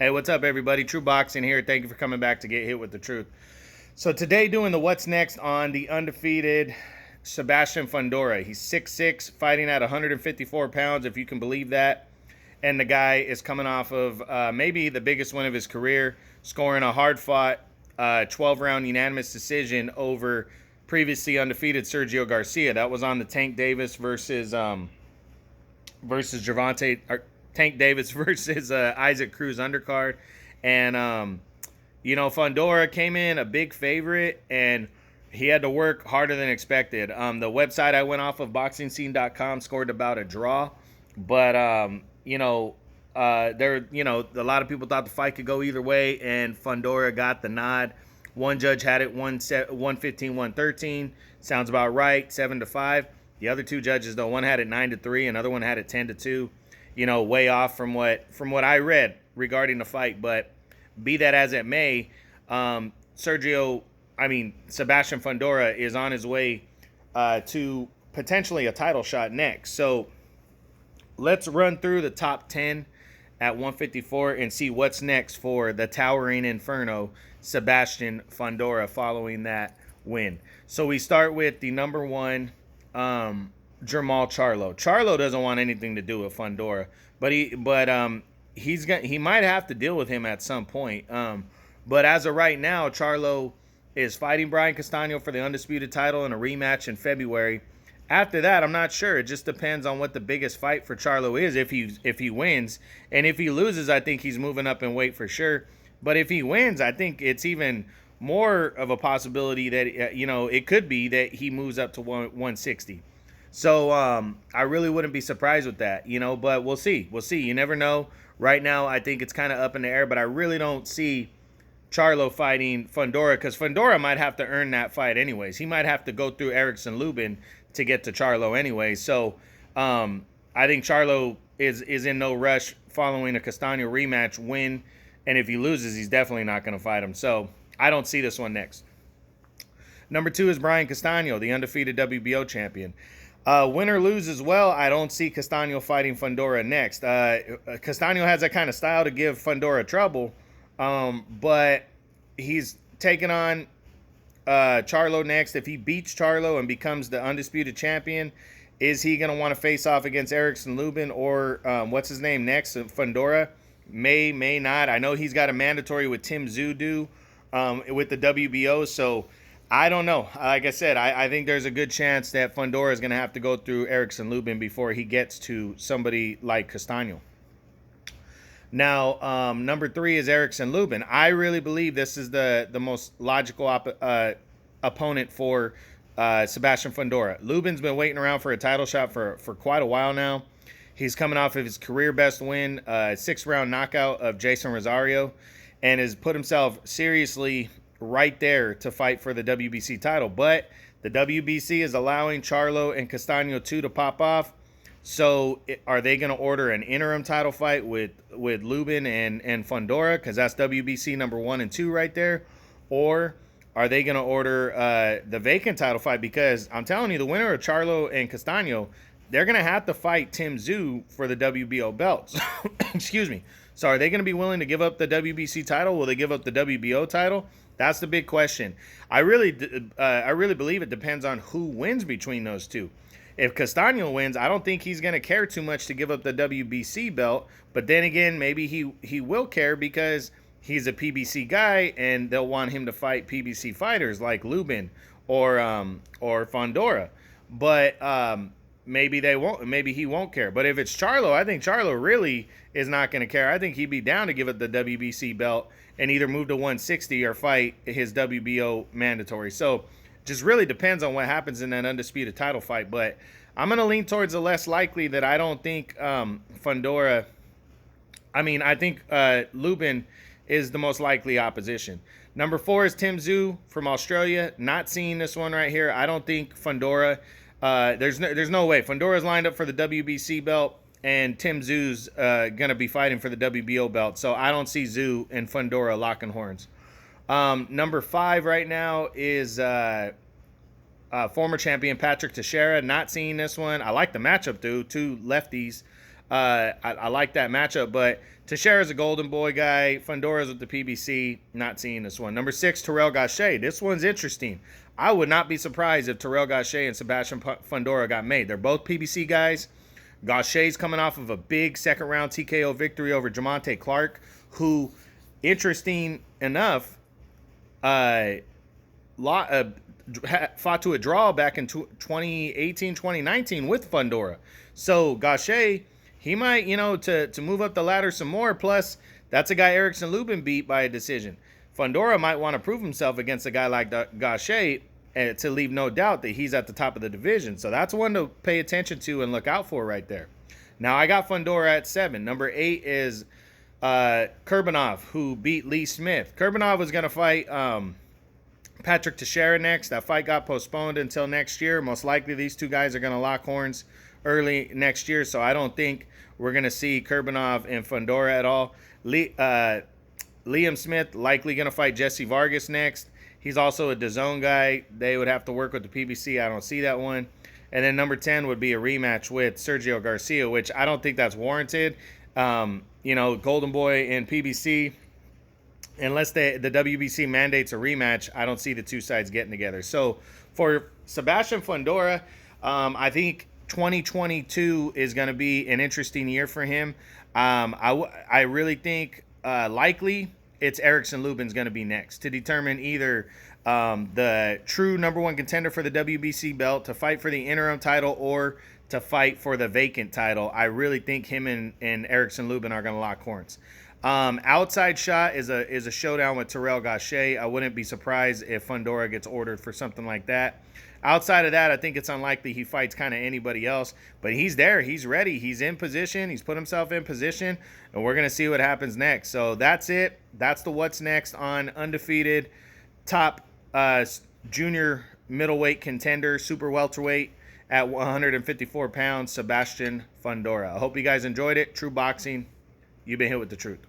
Hey, what's up, everybody? True Boxing here. Thank you for coming back to get hit with the truth. So today, doing the what's next on the undefeated Sebastian Fundora. He's 6'6", fighting at 154 pounds, if you can believe that. And the guy is coming off of maybe the biggest win of his career, scoring a hard-fought 12-round unanimous decision over previously undefeated Sergio Garcia. That was on the Tank Davis versus Tank Davis versus Isaac Cruz undercard. And, Fundora came in a big favorite, and he had to work harder than expected. The website I went off of, boxingscene.com, scored about a draw. But, a lot of people thought the fight could go either way, and Fundora got the nod. One judge had it 115-113. Sounds about right, 7-5. The other two judges, though, one had it 9-3, another one had it 10-2. Way off from what I read regarding the fight. But be that as it may, Sebastian Fundora is on his way to potentially a title shot next. So let's run through the top 10 at 154 and see what's next for the towering inferno, Sebastian Fundora, following that win. So we start with the number one, Jermell Charlo. Charlo doesn't want anything to do with Fundora, but he might have to deal with him at some point. But as of right now, Charlo is fighting Brian Castano for the undisputed title in a rematch in February. After that, I'm not sure. It just depends on what the biggest fight for Charlo is. If he wins, and if he loses, I think he's moving up in weight for sure. But if he wins, I think it's even more of a possibility that it could be that he moves up to 160. So I really wouldn't be surprised with that, but we'll see. You never know. Right now, I think it's kind of up in the air, but I really don't see Charlo fighting Fundora, because Fundora might have to earn that fight anyways. He might have to go through Erickson Lubin to get to Charlo anyway. So I think Charlo is in no rush following a Castano rematch win, and if he loses, he's definitely not going to fight him. So I don't see this one next. Number two is Brian Castano, the undefeated WBO champion. Win or lose as well, I don't see Castano fighting Fundora next. Castano has that kind of style to give Fundora trouble, but he's taking on Charlo next. If he beats Charlo and becomes the undisputed champion, is he going to want to face off against Erickson Lubin or what's his name next? Fundora may not. I know he's got a mandatory with Tim Tszyu with the WBO, so I don't know. Like I said, I think there's a good chance that Fundora is going to have to go through Erickson Lubin before he gets to somebody like Castano. Now, number three is Erickson Lubin. I really believe this is the most logical opponent for Sebastian Fundora. Lubin's been waiting around for a title shot for quite a while now. He's coming off of his career best win, 6-round knockout of Jason Rosario, and has put himself seriously right there to fight for the WBC title. But the WBC is allowing Charlo and Castano 2 to pop off. So are they going to order an interim title fight with Lubin and Fundora, because that's WBC number 1 and 2 right there? Or are they going to order the vacant title fight? Because I'm telling you, the winner of Charlo and Castano, they're going to have to fight Tim Tszyu for the WBO belts. Excuse me. So are they going to be willing to give up the WBC title? Will they give up the WBO title? That's the big question. I really believe it depends on who wins between those two. If Castano wins, I don't think he's going to care too much to give up the WBC belt. But then again, maybe he will care because he's a PBC guy, and they'll want him to fight PBC fighters like Lubin or Fundora. But maybe they won't. Maybe he won't care. But if it's Charlo, I think Charlo really is not going to care. I think he'd be down to give up the WBC belt and either move to 160 or fight his WBO mandatory. So just really depends on what happens in that undisputed title fight. But I'm going to lean towards the less likely, that I don't think Fundora... I think Lubin is the most likely opposition. Number 4 is Tim Tszyu from Australia. Not seeing this one right here. I don't think Fundora... There's no way. Fundora's lined up for the WBC belt, and Tim Tszyu's going to be fighting for the WBO belt. So I don't see Tszyu and Fundora locking horns. Number 5 right now is former champion Patrick Teixeira. Not seeing this one. I like the matchup, though. Two lefties. I like that matchup, but Teixeira's a golden boy guy. Fundora's with the PBC. Not seeing this one. Number 6, Terrell Gausha. This one's interesting. I would not be surprised if Terrell Gausha and Sebastian Fundora got made. They're both PBC guys. Gausha's coming off of a big second-round TKO victory over Jamonte Clark, who, interesting enough, fought to a draw back in 2018, 2019 with Fundora. So Gausha, he might, to move up the ladder some more. Plus, that's a guy Erickson Lubin beat by a decision. Fundora might want to prove himself against a guy like Gausha to leave no doubt that he's at the top of the division. So that's one to pay attention to and look out for right there. Now, I got Fundora at 7. Number 8 is Kurbanov, who beat Lee Smith. Kurbanov was going to fight Patrick Teixeira next. That fight got postponed until next year. Most likely these two guys are going to lock horns early next year, so I don't think we're going to see Kurbanov and Fundora at all. Liam Smith likely going to fight Jesse Vargas next. He's also a DAZN guy. They would have to work with the PBC. I don't see that one. And then number 10 would be a rematch with Sergio Garcia, which I don't think that's warranted. Golden Boy and PBC, unless the WBC mandates a rematch, I don't see the two sides getting together. So for Sebastian Fundora, I think 2022 is going to be an interesting year for him. I really think likely it's Erickson Lubin's going to be next to determine either the true number 1 contender for the WBC belt, to fight for the interim title, or to fight for the vacant title. I really think him and Erickson Lubin are going to lock horns. Outside shot is a showdown with Terrell Gausha. I wouldn't be surprised if Fundora gets ordered for something like that. Outside of that, I think it's unlikely he fights kind of anybody else. But he's there. He's ready. He's in position. He's put himself in position. And we're going to see what happens next. So that's it. That's the what's next on Undefeated top junior middleweight contender, super welterweight at 154 pounds, Sebastian Fundora. I hope you guys enjoyed it. True Boxing. You've been hit with the truth.